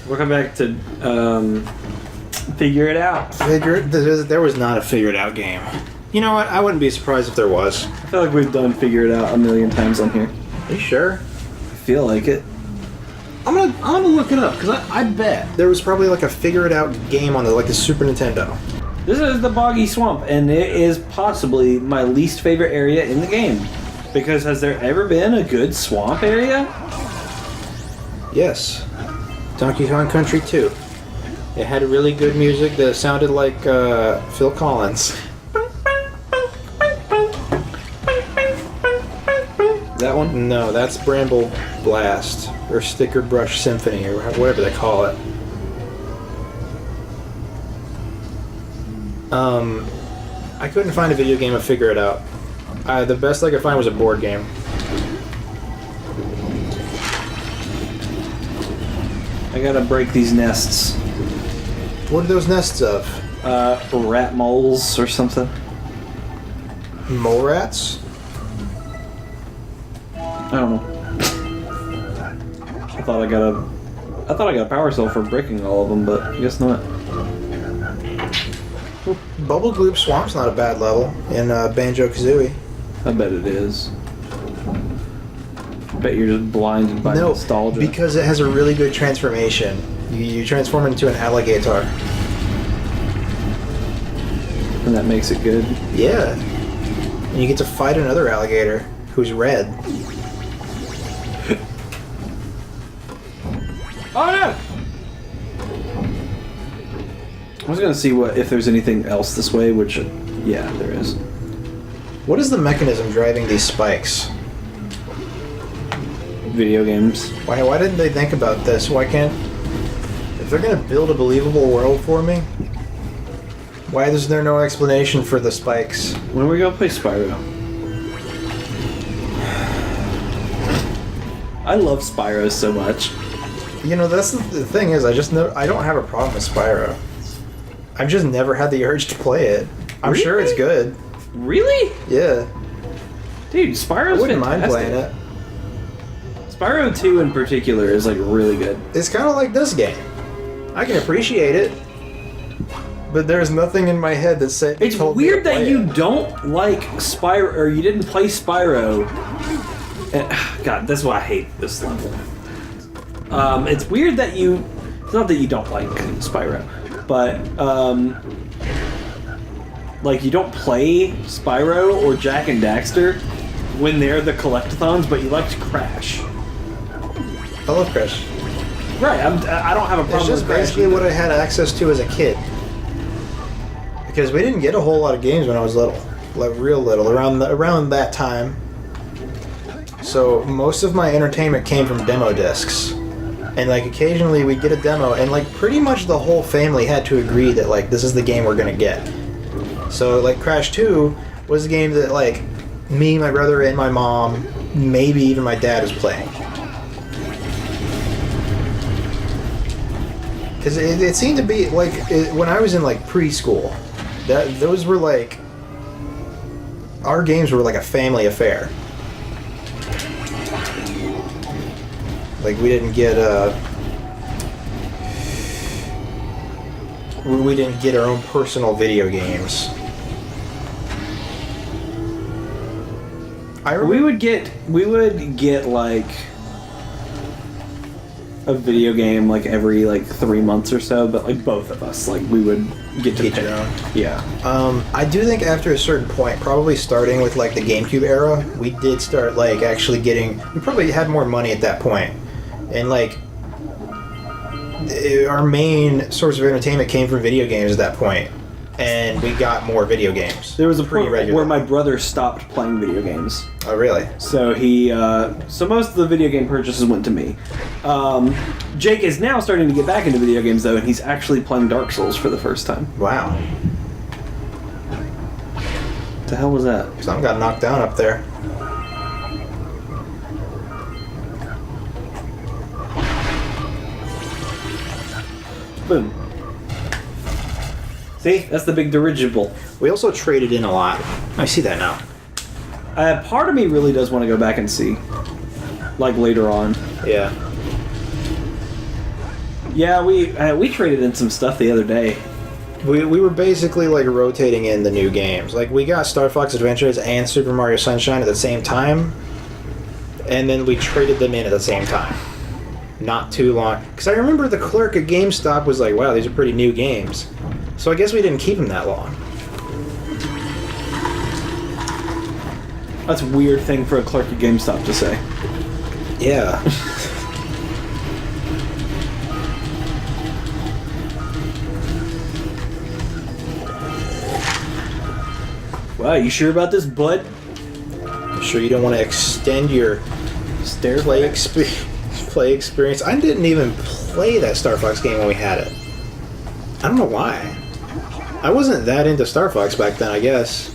We'll come back to figure it out. There was not a figure it out game. You know what? I wouldn't be surprised if there was. I feel like we've done figure it out a million times on here. Are you sure? I feel like it. I'm gonna look it up because I bet there was probably like a figure it out game on the Super Nintendo. This is the Boggy Swamp, and it is possibly my least favorite area in the game. Because has there ever been a good swamp area? Yes. Donkey Kong Country 2. It had really good music that sounded like Phil Collins. That one? No, that's Bramble Blast, or Sticker Brush Symphony, or whatever they call it. I couldn't find a video game to figure it out. The best I could find was a board game. I gotta break these nests. What are those nests of? Rat moles or something. Mole rats? I don't know. I thought I got a power cell for breaking all of them, but I guess not. Bubble Gloop Swamp's not a bad level in Banjo-Kazooie. I bet it is. I bet you're just blinded by nostalgia. Because it has a really good transformation. You transform into an alligator. And that makes it good. Yeah. And you get to fight another alligator who's red. Oh no! I was gonna see if there's anything else this way, which, yeah, there is. What is the mechanism driving these spikes? Video games. Why didn't they think about this? Why can't... If they're gonna build a believable world for me, why is there no explanation for the spikes? When are we gonna play Spyro? I love Spyro so much. You know, that's the thing is, I don't have a problem with Spyro. I've just never had the urge to play it. I'm Really? sure it's good. Really? Yeah. Dude, Spyro's I wouldn't fantastic. mind playing it. Spyro 2 in particular is like really good. It's kind of like this game. I can appreciate it, but there's nothing in my head that said. It's weird that you don't like Spyro, or you didn't play Spyro. And, God, that's why I hate this level. It's weird that you... It's not that you don't like Spyro, but, like, you don't play Spyro or Jak and Daxter when they're the collectathons, but you like to Crash. I love Crash. Right, I don't have a problem It's just with Crash basically either. what I had access to as a kid. Because we didn't get a whole lot of games when I was little. Like, real little. Around that time. So, most of my entertainment came from demo discs. And, like, occasionally we'd get a demo, and, like, pretty much the whole family had to agree that, like, this is the game we're gonna get. So, like, Crash 2 was a game that, like, me, my brother, and my mom, maybe even my dad was playing. Because it seemed to be, like, when I was in, like, preschool, those were, like, our games were, like, a family affair. Like, we didn't get our own personal video games. We would get like a video game like every like 3 months or so, but like both of us, like we would get to pick. your own. Yeah. I do think after a certain point, probably starting with like the GameCube era, we did start like actually getting. We probably had more money at that point, and like our main source of entertainment came from video games at that point, and we got more video games. There was a pretty point regular where my brother stopped playing video games. Oh, really? So so most of the video game purchases went to me. Jake is now starting to get back into video games though, and he's actually playing Dark Souls for the first time. Wow. What the hell was that? Something got knocked down up there. Boom. See? That's the big dirigible. We also traded in a lot. I see that now. Part of me really does want to go back and see. Like later on. Yeah. Yeah, we traded in some stuff the other day. We were basically like rotating in the new games. Like we got Star Fox Adventures and Super Mario Sunshine at the same time, and then we traded them in at the same time. Not too long, because I remember the clerk at GameStop was like, "Wow, these are pretty new games." So I guess we didn't keep them that long. That's a weird thing for a clerk at GameStop to say. Yeah. Wow, you sure about this, bud? I'm sure you don't want to extend your play experience. I didn't even play that Star Fox game when we had it. I don't know why. I wasn't that into Star Fox back then, I guess.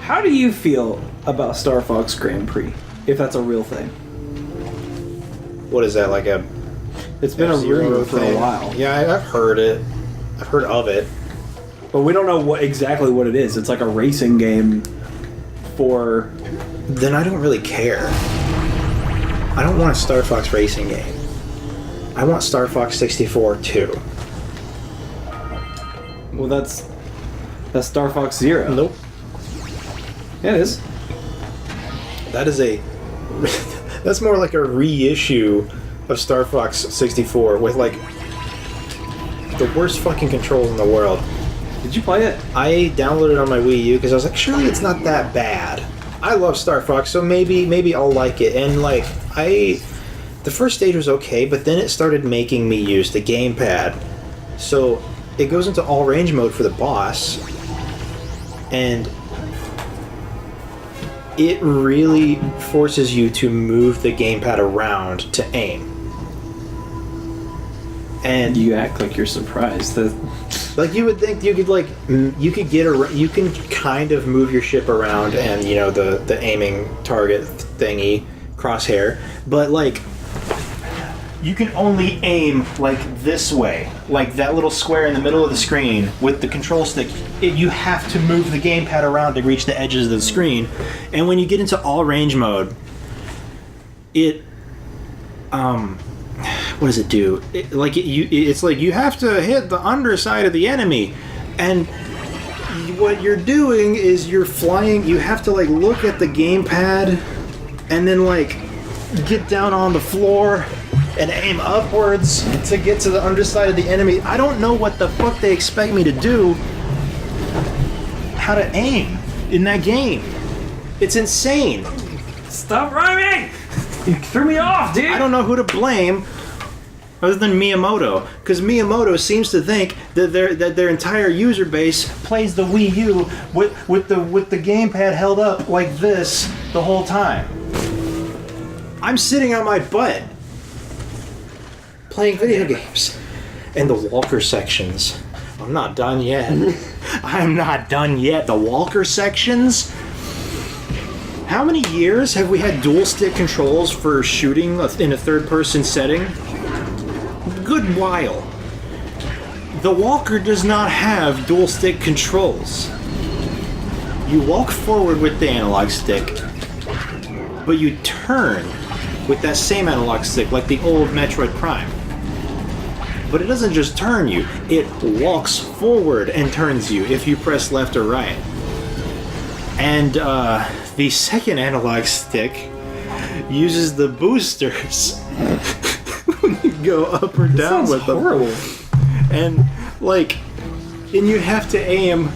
How do you feel about Star Fox Grand Prix, if that's a real thing? What is that, like a... It's been a rumor for a while. Yeah, I've heard it. I've heard of it. But we don't know exactly what it is. It's like a racing game for... Then I don't really care. I don't want a Star Fox racing game. I want Star Fox 64 too. Well, that's Star Fox Zero. Nope. Yeah, it is. That is a... That's more like a reissue of Star Fox 64 with like the worst fucking controls in the world. Did you play it? I downloaded it on my Wii U because I was like, surely it's not that bad. I love Star Fox, so maybe I'll like it. And like the first stage was okay, but then it started making me use the gamepad. So it goes into all range mode for the boss, and it really forces you to move the gamepad around to aim. And you act like you're surprised that... Like you would think you can kind of move your ship around and, you know, the aiming target thingy, crosshair, but like you can only aim like this way, like that little square in the middle of the screen with the control stick. You have to move the gamepad around to reach the edges of the screen, and when you get into all range mode, it what does it do? It's like you have to hit the underside of the enemy, and what you're doing is you're flying. You have to like look at the gamepad, and then like get down on the floor and aim upwards to get to the underside of the enemy. I don't know what the fuck they expect me to do. How to aim in that game? It's insane. Stop rhyming! You threw me off, dude! I don't know who to blame other than Miyamoto, because Miyamoto seems to think that their entire user base plays the Wii U with the gamepad held up like this the whole time. I'm sitting on my butt playing video games. And the Walker sections. I'm not done yet. I'm not done yet. The Walker sections? How many years have we had dual stick controls for shooting in a third-person setting? Good while. The Walker does not have dual stick controls. You walk forward with the analog stick, but you turn with that same analog stick like the old Metroid Prime. But it doesn't just turn you, it walks forward and turns you if you press left or right. And the second analog stick uses the boosters when you go up or down with them. Horrible. And like, and you have to aim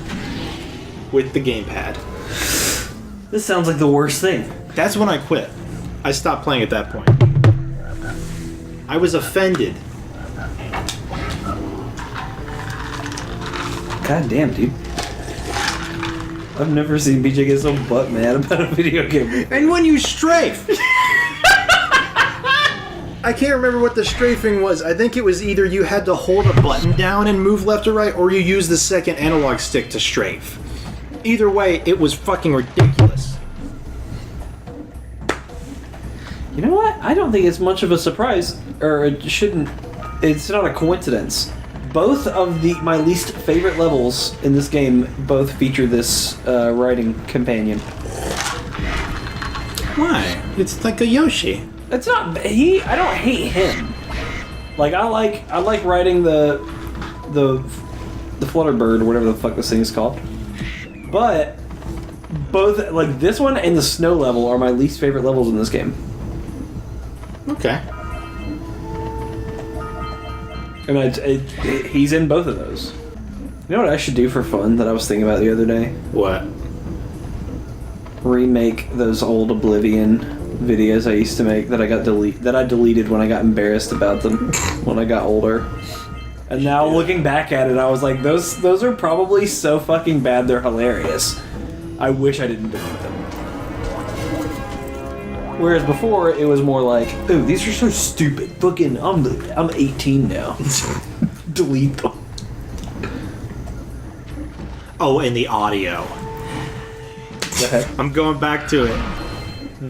with the gamepad. This sounds like the worst thing. That's when I quit. I stopped playing at that point. I was offended. God damn, dude. I've never seen BJ get so butt mad about a video game. And when you strafe! I can't remember what the strafing was. I think it was either you had to hold a button down and move left or right, or you use the second analog stick to strafe. Either way, it was fucking ridiculous. You know what? I don't think it's much of a surprise, or it shouldn't. It's not a coincidence. Both of my least favorite levels in this game both feature this riding companion. Why? It's like a Yoshi. It's not I don't hate him. Like I like riding the Flutterbird or whatever the fuck this thing is called. But both like this one and the snow level are my least favorite levels in this game. Okay. And he's in both of those. You know what I should do for fun that I was thinking about the other day? What? Remake those old Oblivion videos I used to make that I deleted when I got embarrassed about them when I got older. And now looking back at it, I was like, those are probably so fucking bad they're hilarious. I wish I didn't delete them. Whereas before, it was more like, ooh, these are so stupid. Fucking, I'm 18 now. Delete them. Oh, and the audio. Go ahead. I'm going back to it.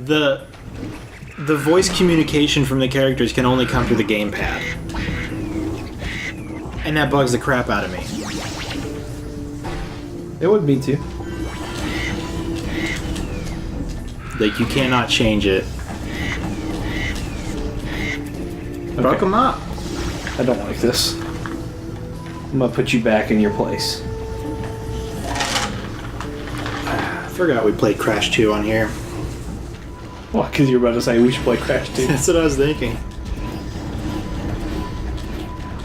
The voice communication from the characters can only come through the gamepad. And that bugs the crap out of me. It would be too. Like, you cannot change it. Okay. Fuck them up. I don't like this. I'm gonna put you back in your place. I forgot we played Crash 2 on here. Well, because you were about to say we should play Crash 2. That's what I was thinking.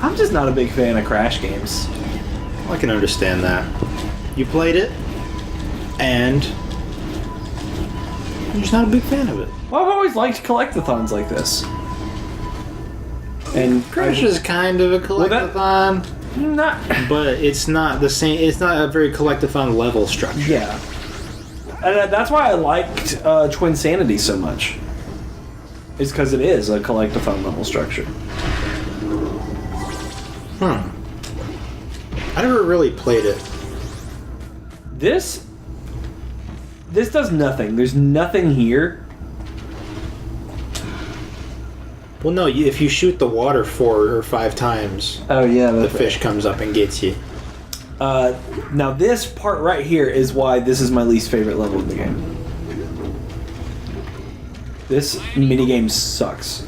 I'm just not a big fan of Crash games. I can understand that. You played it, and you're just not a big fan of it. Well, I've always liked collectathons like this. And Crash is kind of a collectathon, not, but it's not the same. It's not a very collectathon level structure. yeah. And that's why I liked Twin Sanity so much. It's because it is a collectathon level structure. I never really played it. This does nothing. There's nothing here. Well, no. If you shoot the water 4 or 5 times, Oh yeah, the fish comes up and gets you. Now this part right here is why this is my least favorite level in the game. This minigame sucks.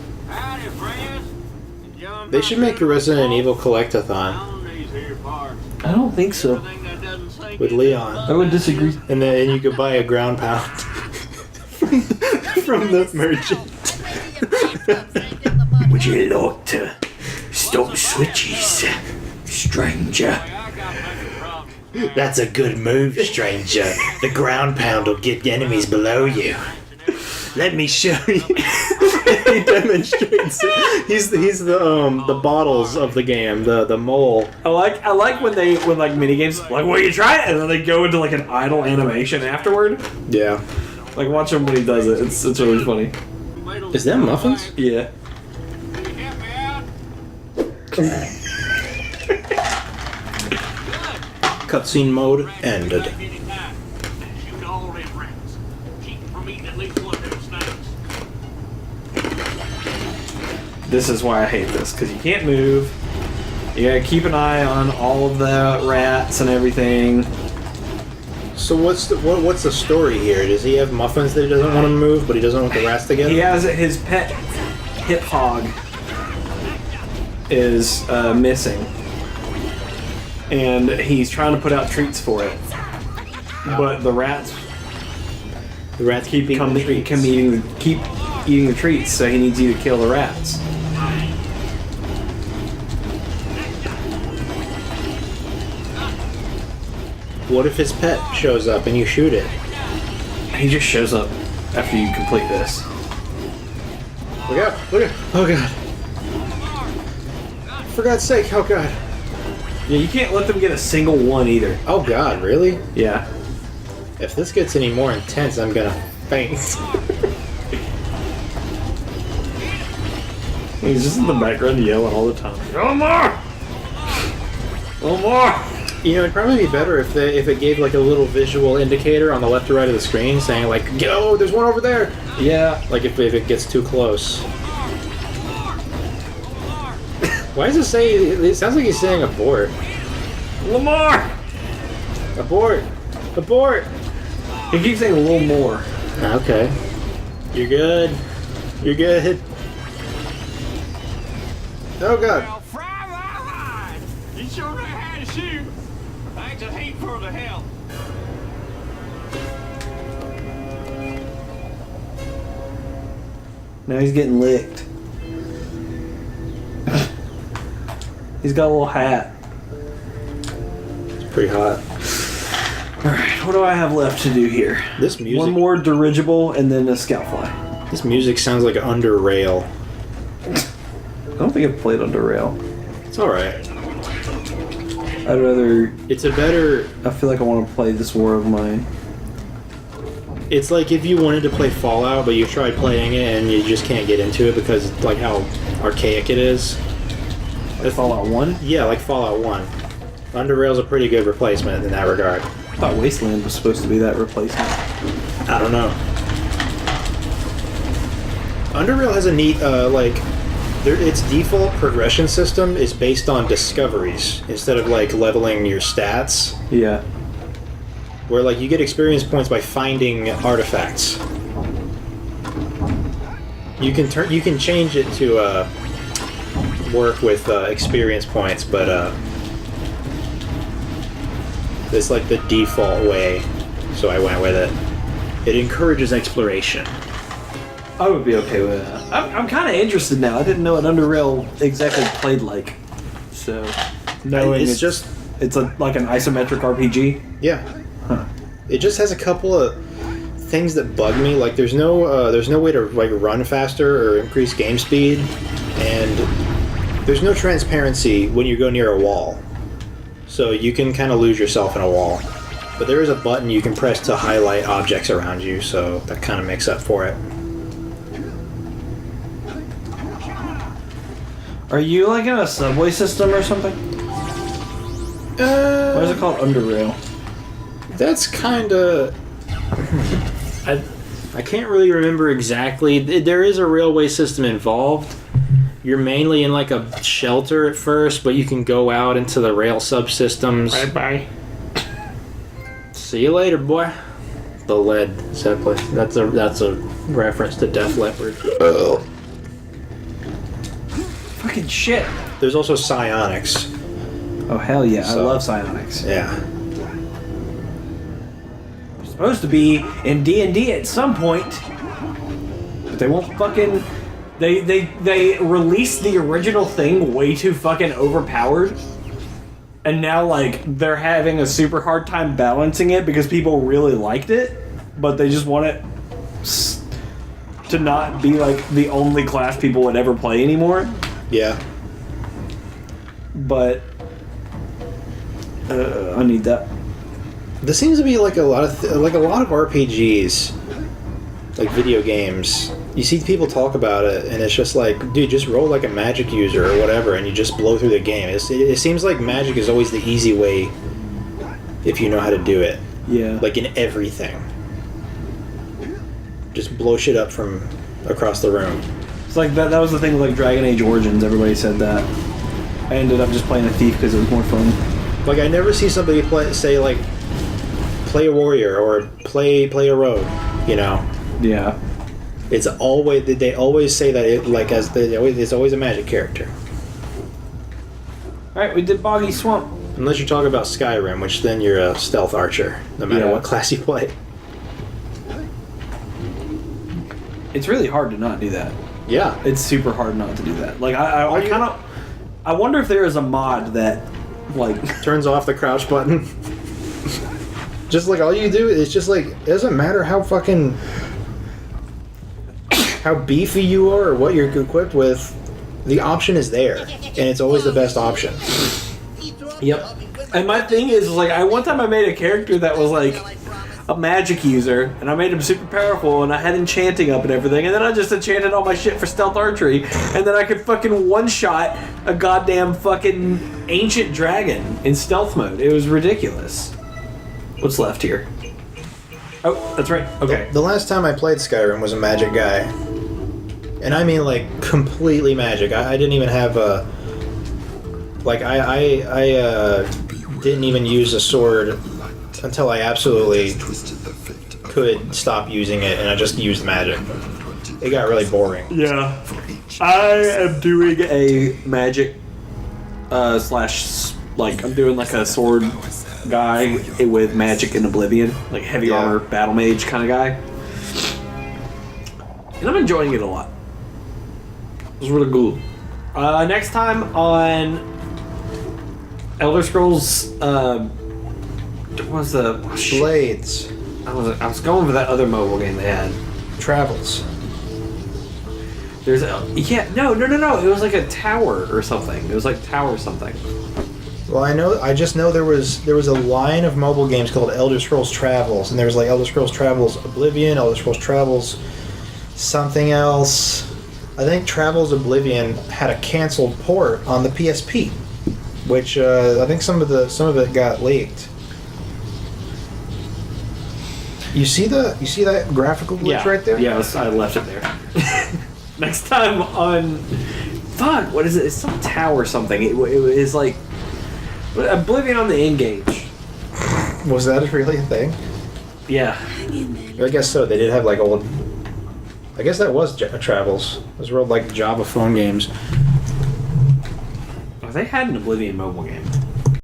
They should make a Resident Evil collectathon I don't think so. with Leon, I would disagree. and then you could buy a ground pound from the merchant. Would you like to stop switches, stranger? That's a good move, stranger. The ground pound will get enemies below you. Let me show you. He demonstrates it. He's the bottles of the game, the mole. I like when like minigames like, well, you try it, and then they go into like an idle animation afterward. Yeah. Like watch him when he does it. It's really funny. Is that muffins? Yeah. Cutscene mode ended. This is why I hate this, because you can't move. You gotta keep an eye on all of the rats and everything. So what's the story here? Does he have muffins that he doesn't want to move, but he doesn't want the rats to get He him? has his pet hip hog is missing, and he's trying to put out treats for it, but the rats keep eating the treats, so he needs you to kill the rats. What if his pet shows up and you shoot it? He just shows up after you complete this. Look out! Look out! Oh god! For God's sake! Oh god! Yeah, you can't let them get a single one either. Oh god! Really? Yeah. If this gets any more intense, I'm gonna faint. He's just in the background yelling all the time. No more! No more! You know, it'd probably be better if it gave like a little visual indicator on the left or right of the screen saying like, "Go! There's one over there." Yeah. Like if it gets too close. Why does it say? It sounds like he's saying abort. Lamar! Abort! Abort! He keeps saying a little more. Okay. You're good. You're good. Oh god. Well, fry my line. You sure know how to shoot. Thanks a heap for the help. Now he's getting licked. He's got a little hat. It's pretty hot. Alright, what do I have left to do here? This music. One more dirigible and then a scout fly. This music sounds like Under Rail. I don't think I've played Under Rail. It's alright. I'd rather... It's a better... I feel like I want to play this War of Mine. It's like if you wanted to play Fallout, but you tried playing it and you just can't get into it because of like how archaic it is. Like Fallout 1? Yeah, like Fallout 1. Under Rail's a pretty good replacement in that regard. I thought Wasteland was supposed to be that replacement. I don't know. Under Rail has a neat, its default progression system is based on discoveries instead of like leveling your stats. Yeah. Where like you get experience points by finding artifacts. You can change it to work with experience points, but it's like the default way, so I went with it. It encourages exploration. I would be okay with that. I'm kind of interested now. I didn't know what Under Rail exactly played like. So, knowing It's just... It's like an isometric RPG? Yeah. Huh. It just has a couple of things that bug me. Like there's no way to like run faster or increase game speed, and there's no transparency when you go near a wall. So you can kind of lose yourself in a wall. But there is a button you can press to highlight objects around you, so that kind of makes up for it. Are you like in a subway system or something? Why is it called Under Rail? That's kind of... I can't really remember exactly. There is a railway system involved. You're mainly in like a shelter at first, but you can go out into the rail subsystems. Bye. See you later, boy. The Led Zeppelin. That's a reference to Def Leppard. Oh. Fucking shit. There's also psionics. Oh hell yeah! I love psionics. Yeah. Supposed to be in D&D at some point, but they won't fucking. They released the original thing way too fucking overpowered, and now like they're having a super hard time balancing it because people really liked it, but they just want it to not be like the only class people would ever play anymore. Yeah. But I need that. There seems to be like a lot of RPGs, like video games. You see people talk about it, and it's just like, dude, just roll like a magic user or whatever, and you just blow through the game. It seems like magic is always the easy way if you know how to do it. Yeah. Like in everything. Just blow shit up from across the room. It's like that was the thing with like Dragon Age Origins. Everybody said that. I ended up just playing a thief because it was more fun. Like I never see somebody say like play a warrior or play a rogue, you know. Yeah. It's always they always say that it's always a magic character. All right, we did Boggy Swamp. Unless you're talking about Skyrim, which then you're a stealth archer, no matter what class you play. It's really hard to not do that. Yeah. It's super hard not to do that. Like I kind of, I wonder if there is a mod that like turns off the crouch button. Just like all you do is just like, it doesn't matter how fucking how beefy you are or what you're equipped with, the option is there, and it's always the best option. Yep. And my thing is like, one time I made a character that was like a magic user, and I made him super powerful, and I had enchanting up and everything, and then I just enchanted all my shit for stealth archery, and then I could fucking one-shot a goddamn fucking ancient dragon in stealth mode. It was ridiculous. What's left here? Oh, that's right. Okay. The last time I played Skyrim was a magic guy. And I mean like completely magic. I didn't even have a... Like I didn't even use a sword until I absolutely could stop using it, and I just used magic. it got really boring. Yeah. I am doing a magic slash like I'm doing like a sword guy with magic and oblivion, like heavy armor battle mage kind of guy, and I'm enjoying it a lot. It's really cool. Next time on Elder Scrolls, what was the Blades. I was going for that other mobile game they had. Travels. There's no. It was like a tower or something. It was like tower something. Well, I just know there was a line of mobile games called Elder Scrolls Travels, and there was like Elder Scrolls Travels Oblivion, Elder Scrolls Travels something else. I think Travels Oblivion had a canceled port on the PSP, which I think some of it got leaked. You see that graphical glitch right there? Yeah, I left it there. Next time on... Fuck, what is it? It's some tower something. It is like... Oblivion on the Engage. Was that really a thing? Yeah. I guess so. They did have like old... I guess that was Travels. Those were old like Java phone games. Oh, they had an Oblivion mobile game.